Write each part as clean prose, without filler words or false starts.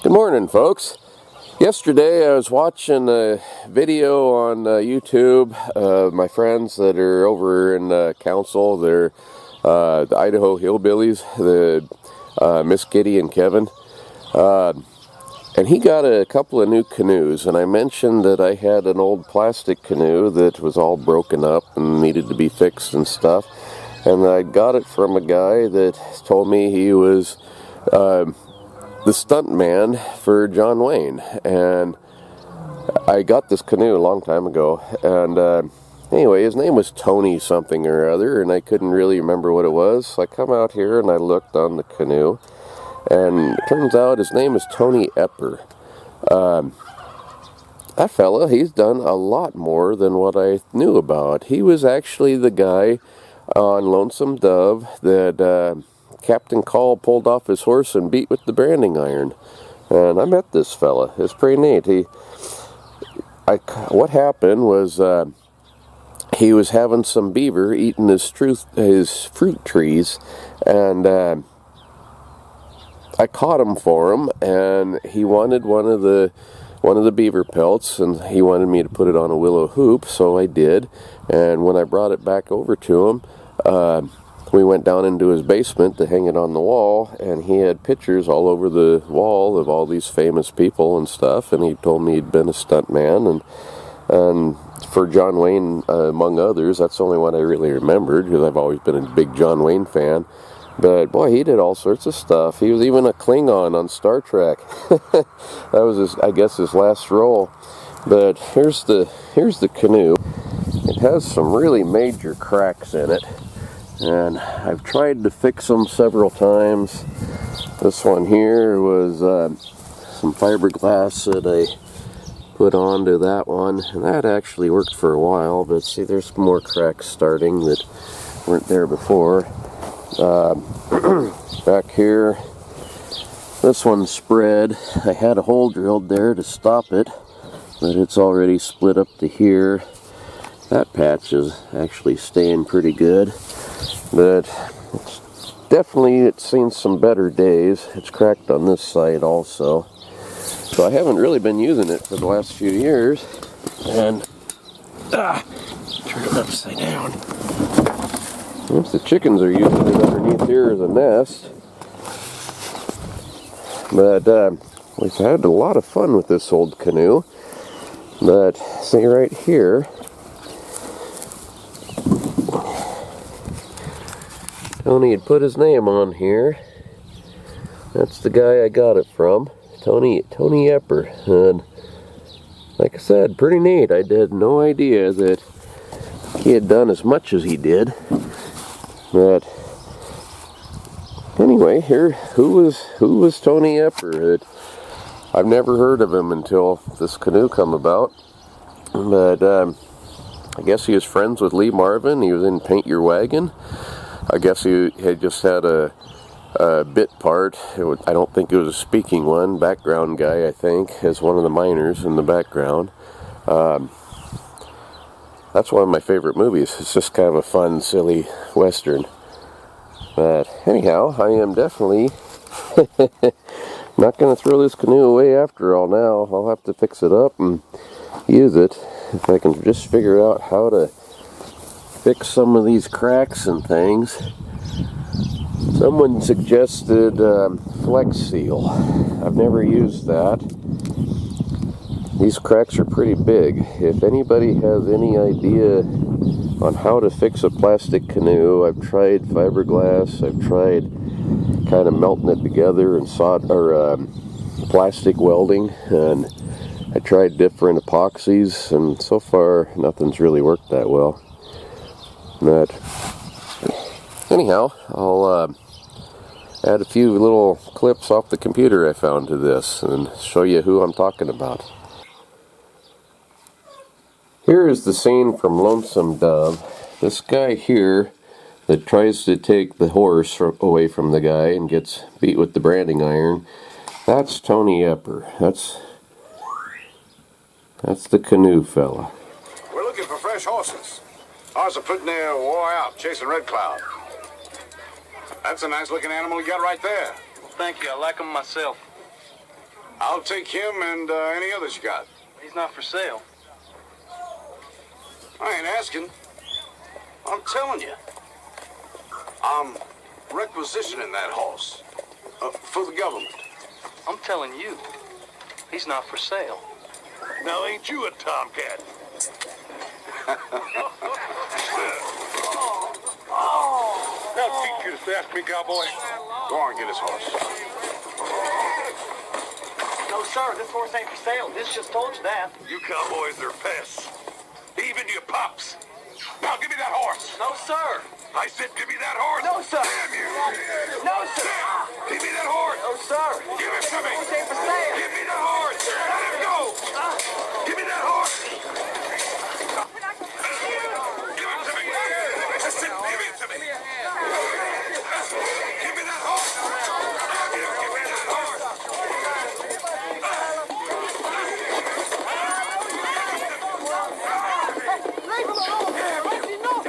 Good morning, folks. Yesterday I was watching a video on YouTube of my friends that are over in council. They're the Idaho Hillbillies, the Miss Kitty and Kevin. And he got a couple of new canoes, and I mentioned that I had an old plastic canoe that was all broken up and needed to be fixed and stuff. And I got it from a guy that told me he was the stuntman for John Wayne. And I got this canoe a long time ago, and anyway, his name was Tony something or other, and I couldn't really remember what it was. So I come out here and I looked on the canoe, and it turns out his name is Tony Epper. That fella, he's done a lot more than what I knew about. He was actually the guy on Lonesome Dove that Captain Call pulled off his horse and beat with the branding iron. And I met this fella. It's pretty neat. What happened was he was having some beaver eating his fruit trees, and I caught him for him, and he wanted one of the beaver pelts, and he wanted me to put it on a willow hoop, so I did. And when I brought it back over to him, we went down into his basement to hang it on the wall, and he had pictures all over the wall of all these famous people and stuff, and he told me he'd been a stuntman, and for John Wayne, among others. That's the only one I really remembered, because I've always been a big John Wayne fan. But boy, he did all sorts of stuff. He was even a Klingon on Star Trek. That was I guess his last role. But here's the canoe. It has some really major cracks in it, and I've tried to fix them several times. This one here was some fiberglass that I put onto that one, and that actually worked for a while. But see, there's more cracks starting that weren't there before. Back here, this one's spread. I had a hole drilled there to stop it, but it's already split up to here. That patch is actually staying pretty good, but it's seen some better days. It's cracked on this side also, so I haven't really been using it for the last few years. And turn it upside down. The chickens are using it underneath here as a nest. But we've had a lot of fun with this old canoe. But see right here, Tony had put his name on here. That's the guy I got it from, Tony Epper. And like I said, pretty neat. I had no idea that he had done as much as he did. But anyway, here, who was Tony Epper? I've never heard of him until this canoe come about. But I guess he was friends with Lee Marvin. He was in Paint Your Wagon. I guess he had just had a bit part. I don't think it was a speaking one. Background guy, I think, as one of the miners in the background. That's one of my favorite movies. It's just kind of a fun, silly Western. But anyhow, I am definitely not going to throw this canoe away after all now. I'll have to fix it up and use it. If I can just figure out how to fix some of these cracks and things. Someone suggested Flex Seal. I've never used that. These cracks are pretty big. If anybody has any idea on how to fix a plastic canoe, I've tried fiberglass, I've tried kind of melting it together and plastic welding, and I tried different epoxies, and so far nothing's really worked that well. But anyhow, I'll add a few little clips off the computer I found to this and show you who I'm talking about. Here is the scene from Lonesome Dove. This guy here that tries to take the horse away from the guy and gets beat with the branding iron, that's Tony Epper. That's the canoe fella. We're looking for fresh horses. Ours are putting their wore out chasing Red Cloud. That's a nice looking animal you got right there. Thank you. I like them myself. I'll take him and any others you got. He's not for sale. I ain't asking. I'm telling you. I'm requisitioning that horse for the government. I'm telling you, he's not for sale. Now, ain't you a tomcat? Now teach you to sass me, cowboy. Go on, get his horse. No, sir, this horse ain't for sale. This just told you that. You cowboys are pests. Even you pups. Now give me that horse. No, sir. I said give me that horse. No, sir. Damn you. No, sir. Damn. Give me that horse. No, sir. Give it to me. Horse ain't for sale. Give me that horse. Let him go. Give me that horse. Give it to me. I said give it to me. Give me that horse. Give me that horse. Leave him alone. Let me know.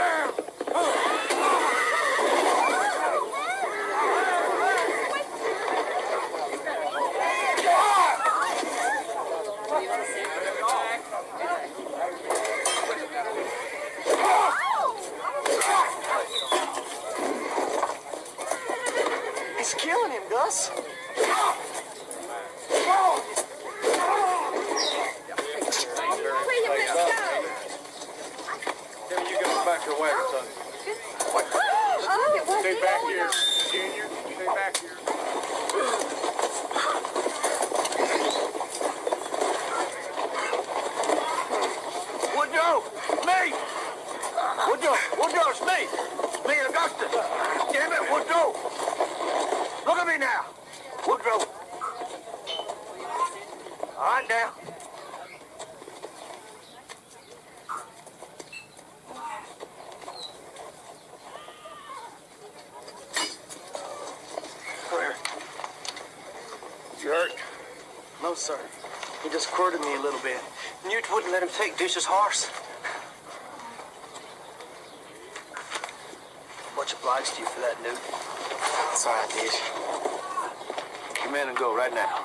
He's killing him, Gus. You go back to the wagon, son. Stay back here. Junior, stay back here. Woodrow, me! Woodrow, it's me! Me, Augustus! Damn it, Woodrow! Look at me now! Woodrow! All right, now. Come here. You hurt? No, sir. He just quirted me a little bit. Newt wouldn't let him take Dish's horse. Much obliged to you for that, Newt. It's all right, Dish. Your men and go right now.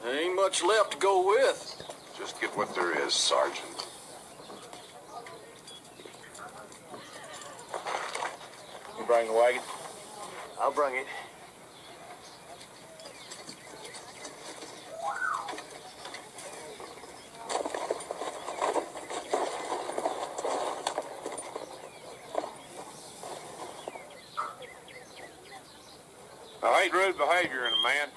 There ain't much left to go with. Just get what there is, Sergeant. You bring the wagon? I'll bring it. I hate rude behavior in a man.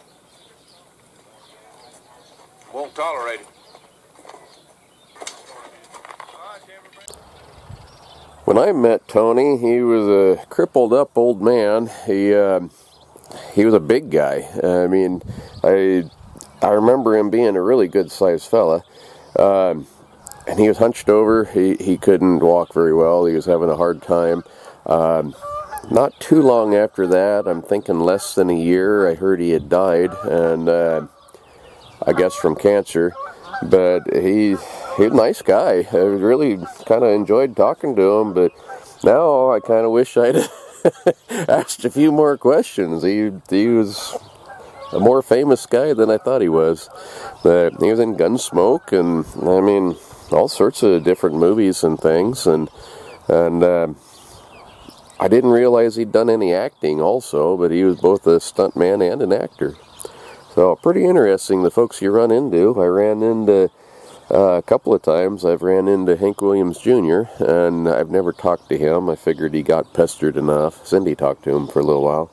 Won't tolerate it. When I met Tony, he was a crippled up old man. He was a big guy. I mean, I remember him being a really good sized fella. And he was hunched over. He couldn't walk very well. He was having a hard time. Not too long after that, I'm thinking less than a year, I heard he had died, and I guess from cancer. But he was a nice guy. I really kind of enjoyed talking to him, but now I kind of wish I'd asked a few more questions. He was a more famous guy than I thought he was. But he was in Gunsmoke, and I mean, all sorts of different movies and things, and I didn't realize he'd done any acting also, but he was both a stuntman and an actor. So pretty interesting, the folks you run into. I ran into a couple of times. I've ran into Hank Williams Jr., and I've never talked to him. I figured he got pestered enough. Cindy talked to him for a little while.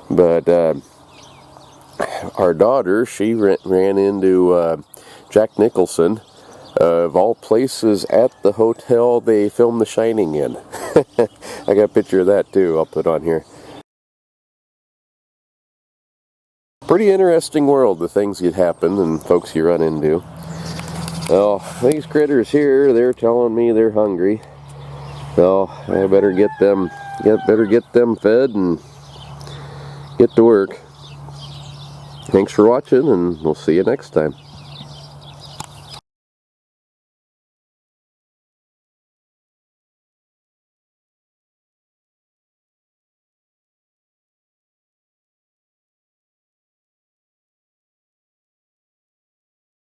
But our daughter, she ran into Jack Nicholson, of all places, at the hotel they filmed The Shining in. I got a picture of that too, I'll put on here. Pretty interesting world, the things that happen and folks you run into. Well, these critters here, they're telling me they're hungry. So I better get them fed and get to work. Thanks for watching, and we'll see you next time.